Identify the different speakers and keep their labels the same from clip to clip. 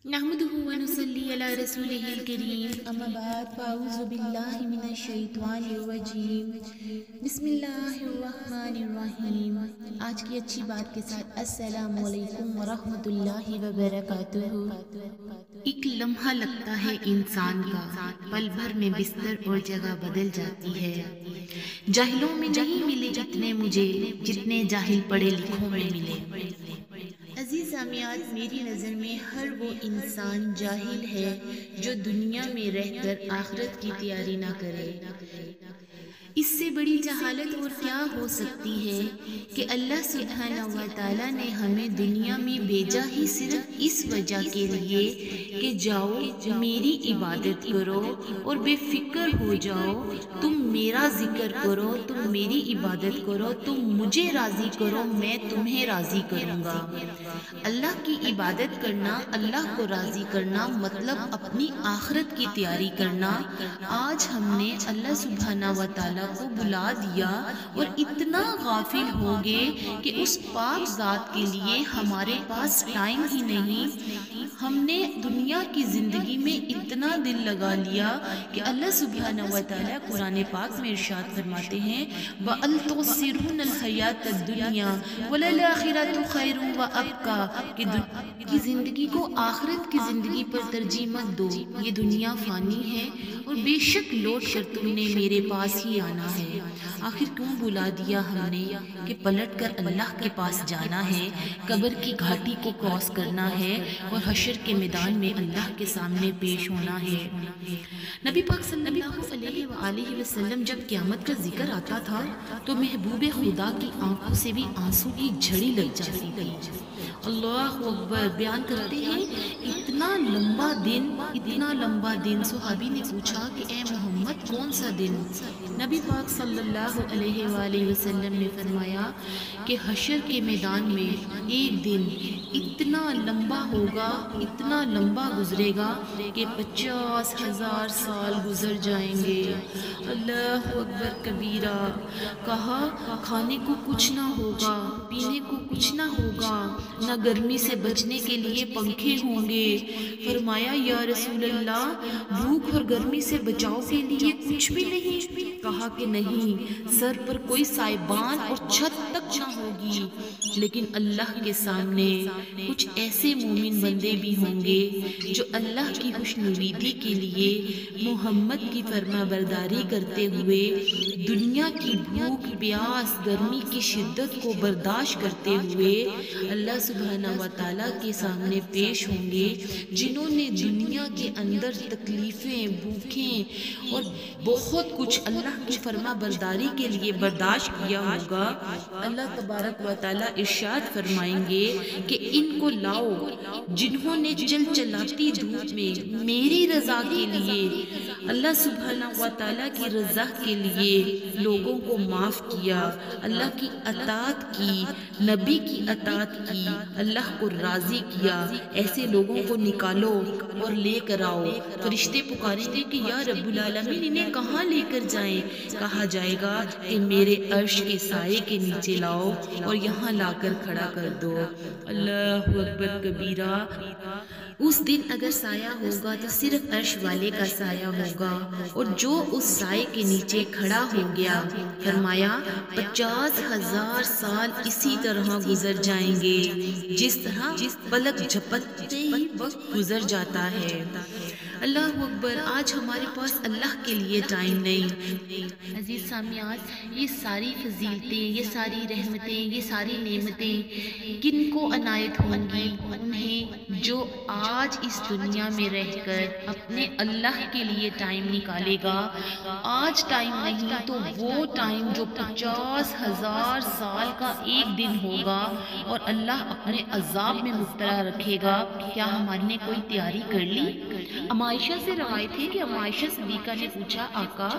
Speaker 1: نحمده ونصلي على رسوله الكريم اما بعد فاعوذ بالله من الشیطان الرجیم بسم اللہ الرحمن الرحیم۔ آج کی اچھی بات کے ساتھ السلام علیکم ورحمۃ اللہ وبرکاتہ۔ ایک لمحہ لگتا ہے انسان کا، پل بھر میں بستر اور جگہ بدل جاتی ہے۔ جاہلوں میں نہیں ملے اتنے مجھے جتنے جاہل پڑھے لکھوں میں ملے۔ عزیز سامعات، میری نظر میں ہر وہ انسان جاہل ہے جو دنیا میں رہ کر آخرت کی تیاری نہ کرے۔ اس سے بڑی جہالت اور کیا ہو سکتی ہے کہ اللہ سبحانہ و تعالیٰ نے ہمیں دنیا میں بھیجا ہی صرف اس وجہ کے لیے کہ جاؤ میری عبادت کرو اور بے فکر ہو جاؤ، تم میرا ذکر کرو، تم میری عبادت کرو، تم مجھے راضی کرو، میں تمہیں راضی کروں گا۔ اللہ کی عبادت کرنا، اللہ کو راضی کرنا مطلب اپنی آخرت کی تیاری کرنا۔ آج ہم نے اللہ سبحانہ و تعالیٰ کو بلا دیا اور اتنا غافل ہو گئے کہ اس پاک ذات کے لیے ہمارے پاس ٹائم ہی نہیں۔ ہم نے دنیا کی زندگی میں اتنا دل لگا لیا کہ اللہ سبحانہ و تعالیٰ قرآن پاک میں ارشاد فرماتے ہیں وَأَلْ تُؤْثِرُونَ الْحَيَاةَ الدُّنْيَا وَلَلْآخِرَةُ خَيْرٌ وَأَبْقَىٰ، کہ کی زندگی کو آخرت کی زندگی پر ترجیح مت دو، یہ دنیا فانی ہے اور بے شک لوٹ کر تم نے میرے پاس ہی آنا ہے۔ آخر کیوں بلا دیا ہم نے کہ پلٹ کر اللہ کے پاس جانا ہے، قبر کی گھاٹی کو کراس کرنا ہے اور حشر کے میدان میں اللہ کے سامنے پیش ہونا ہے۔ نبی پاک صلی اللہ علیہ وآلہ وسلم جب قیامت کا ذکر آتا تھا تو محبوب خدا کی آنکھوں سے بھی آنسو کی جھڑی لگ جاتی تھی۔ اللہ اکبر، بیان کرتے ہیں اتنا لمبا دن۔ صحابی نے پوچھا کہ اے محمد کون سا دن؟ نبی پاک صلی اللہ علیہ وآلہ وسلم نے فرمایا کہ حشر کے میدان میں ایک دن اتنا لمبا ہوگا، اتنا لمبا گزرے گا کہ 50,000 سال گزر جائیں گے۔ اللہ اکبر کبیرہ۔ کہا کھانے کو کچھ نہ ہوگا، پینے کو کچھ نہ ہوگا، نہ گرمی سے بچنے کے لیے پنکھے ہوں گے۔ فرمایا یا رسول اللہ، بھوک اور گرمی سے بچاؤ کے لیے کچھ بھی نہیں؟ کہا کہ نہیں، سر پر کوئی سائبان اور چھت تک نہ ہوگی۔ لیکن اللہ کے سامنے کچھ ایسے مومن بندے بھی ہوں گے جو اللہ کی خوشنودی کے لیے محمد کی فرما برداری کرتے ہوئے دنیا کی بھوک پیاس گرمی کی شدت کو برداشت کرتے ہوئے اللہ سبحانہ و تعالیٰ کے سامنے پیش ہوں گے، جنہوں نے دنیا کے اندر تکلیفیں، بھوکیں اور بہت کچھ اللہ کی فرما برداری کے لیے برداشت کیا ہوگا۔ اللہ تبارک و تعالیٰ ارشاد فرمائیں گے کہ ان کو لاؤ جنہوں نے چل چلاتی دھوپ میں میری رضا کے لیے، اللہ سبحانہ و تعالیٰ کی رضا کے لیے لوگوں کو معاف کیا، اللہ کی اطاعت کی، نبی کی اطاعت کی، اللہ کو راضی کیا، ایسے لوگوں کو نکالو اور لے کر آؤ۔ فرشتے پکاریں گے کہ یا رب العالمین انہیں کہاں لے کر جائیں؟ کہا جائے گا کہ میرے عرش کے سائے کے نیچے لاؤ اور یہاں لا کر کھڑا کر دو۔ اللہ اکبر کبیرہ۔ اس دن اگر سایہ ہوگا تو صرف عرش والے کا سایہ ہوگا، اور جو اس سائے کے نیچے کھڑا ہو گیا فرمایا 50,000 سال اسی طرح گزر جائیں گے جس طرح پلک جھپکتے ہی وقت گزر جاتا ہے۔ اللہ اکبر۔ آج ہمارے پاس اللہ کے لیے ٹائم نہیں۔ عزیز سامعات، یہ ساری فضیلتیں، یہ ساری رحمتیں، یہ ساری نعمتیں کن کو عنایت ہوں گی؟ انہیں جو آج اس دنیا میں رہ کر اپنے اللہ کے لیے ٹائم نکالے گا۔ آج ٹائم نہیں تو وہ ٹائم جو 50,000 سال کا ایک دن ہوگا اور اللہ اپنے عذاب میں مبتلا رکھے گا۔ کیا ہمارے نے کوئی تیاری کر لی؟ عائشہ سے روایت ہے کہ عائشہ صدیقہ نے پوچھا آقا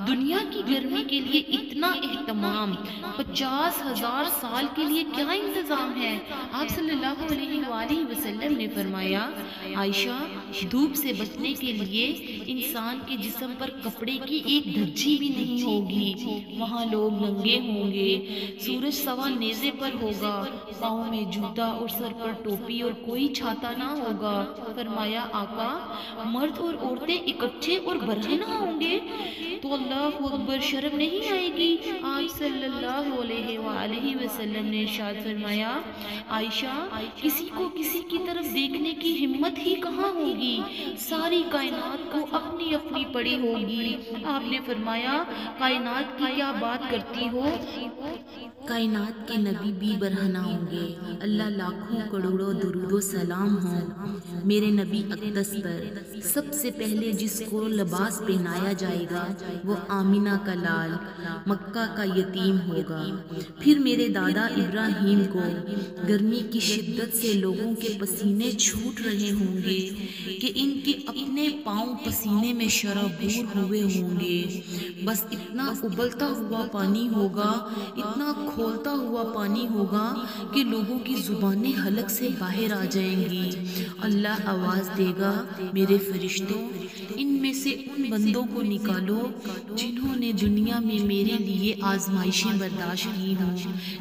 Speaker 1: دنیا کی گرمی کے لیے اتنا اہتمام، 50,000 سال کے لیے کیا انتظام ہے؟ آپ صلی اللہ علیہ وآلہ وسلم نے فرمایا عائشہ، دھوپ سے بچنے کے لیے انسان کے جسم پر کپڑے کی ایک دھجی بھی نہیں ہوگی، وہاں لوگ ننگے ہوں گے، سورج سوا نیزے پر ہوگا، پاؤں میں جوتا اور سر پر ٹوپی اور کوئی چھاتا نہ ہوگا؟ فرمایا آقا مرد اور عورتیں اکٹھے اور برہنہ ہوں گے تو اللہ اکبر، شرم نہیں آئے گی؟ آپ صلی اللہ علیہ وآلہ وسلم نے ارشاد فرمایا عائشہ کسی کو کسی کی طرف دیکھنے کی ہمت ہی کہاں ہوگی، ساری کائنات کو اپنی اپنی پڑی ہوگی۔ آپ نے فرمایا کائنات کی کیا بات کرتی ہو؟
Speaker 2: کائنات کے نبی بھی برہنہ ہوں گے۔ اللہ لاکھوں کروڑوں درود و سلام ہوں میرے نبی اقدس پر۔ سب سے پہلے جس کو لباس پہنایا جائے گا وہ آمینہ کا لال مکہ کا یتیم ہوگا۔ پھر میرے دادا ابراہیم کو گرمی کی شدت سے لوگوں کے پسینے چھوٹ رہے ہوں گے کہ ان کے اپنے پاؤں پسینے میں شرابور ہوئے ہوں گے۔ بس اتنا ابلتا ہوا پانی ہوگا، اتنا کھولتا ہوا پانی ہوگا کہ لوگوں کی زبانیں حلق سے باہر آ جائیں گی۔ اللہ آواز دے گا میرے فرشتوں ان میں سے ان بندوں کو نکالو جنہوں نے دنیا میں میرے لیے آزمائشیں برداشت کی ہوں،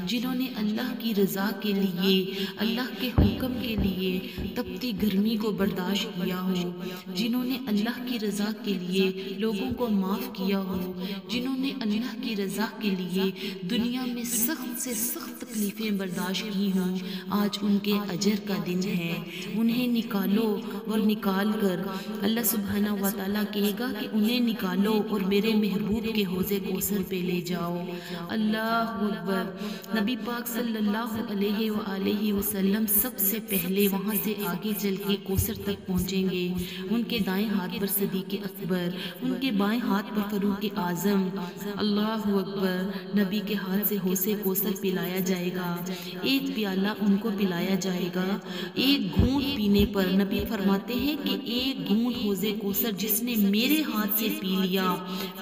Speaker 2: جنہوں نے اللہ کی رضا کے لیے، اللہ کے حکم کے لیے تپتی گرمی کو برداشت کیا ہو، جنہوں نے اللہ کی رضا کے لیے لوگوں کو معاف کیا ہو، جنہوں نے اللہ کی رضا کے لیے دنیا میں سخت سے سخت تکلیفیں برداشت کی ہوں۔ آج ان کے اجر کا دن ہے، انہیں نکالو اور نکال کر اللہ سبحانہ و تعالیٰ کہے گا کہ انہیں نکالو اور میرے محبوب کے حوض کوثر پہ لے جاؤ۔ اللہ اکبر۔ نبی پاک صلی اللہ علیہ وآلہ وسلم سب سے پہلے وہاں سے آگے چل کے کوثر تک پہنچیں گے۔ ان کے دائیں ہاتھ پر صدیق اکبر، ان کے بائیں ہاتھ پر فاروق اعظم۔ اللہ اکبر۔ نبی کے ہاتھ سے حوض کوثر پلایا جائے گا، ایک پیالہ ان کو پلایا جائے گا۔ ایک گھونٹ پینے پر نبی فرماتے ہیں کہ ایک گھونٹ حوض کوثر جس نے میرے ہاتھ سے پی لیا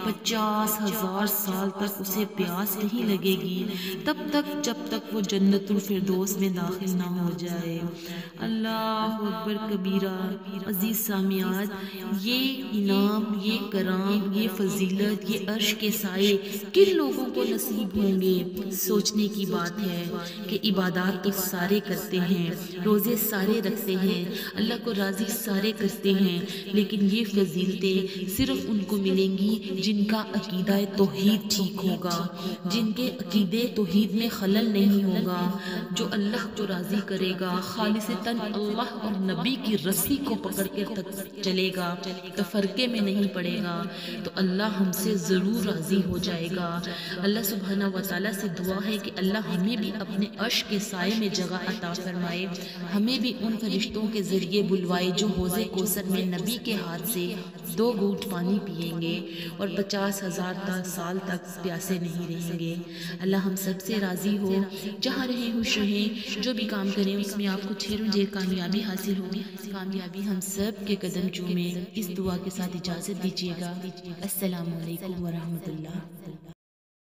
Speaker 2: 50,000 سال تک اسے پیاس نہیں لگے گی، تب تک جب تک وہ جنت الفردوس میں داخل نہ ہو جائے۔ اللہ اکبر کبیرہ۔ عزیز سامعات، یہ انعام، یہ کرام، یہ فضیلت، یہ عرش کے سائے کن لوگوں کو نصیب ہوں گے؟ سوچنے کی بات ہے کہ عبادات تو سارے کرتے ہیں، روزے سارے رکھتے ہیں، اللہ کو راضی سارے کرتے ہیں، لیکن یہ فضیلتیں صرف ان کو ملیں گی جن کا عقیدہ توحید ٹھیک ہوگا، جن کے عقیدے توحید میں خلل نہیں ہوگا، جو اللہ کو راضی کرے گا، خالصتاً اللہ اور نبی کی رسی کو پکڑ کے چلے گا، تفرقے میں نہیں پڑے گا، تو اللہ ہم سے ضرور راضی ہو جائے گا۔ اللہ سبحانہ و تعالیٰ سے دعا ہے کہ اللہ ہمیں بھی اپنے عرش کے سائے میں جگہ عطا فرمائے، ہمیں بھی ان فرشتوں کے ذریعے بلوائے جو حوض کوثر میں نبی کے ہاتھ سے 2 گھونٹ پانی پیئیں گے اور 50,000 سال تک پیاسے نہیں رہیں گے۔ اللہ ہم سب سے راضی ہو، جہاں رہیں خوش رہیں، جو بھی کام کریں اس میں آپ کو ڈھیروں ڈھیر کامیابی حاصل ہو، کامیابی ہم سب کے قدم چومے۔ اس دعا کے ساتھ اجازت دیجیے گا۔ السلام علیکم ورحمۃ اللہ۔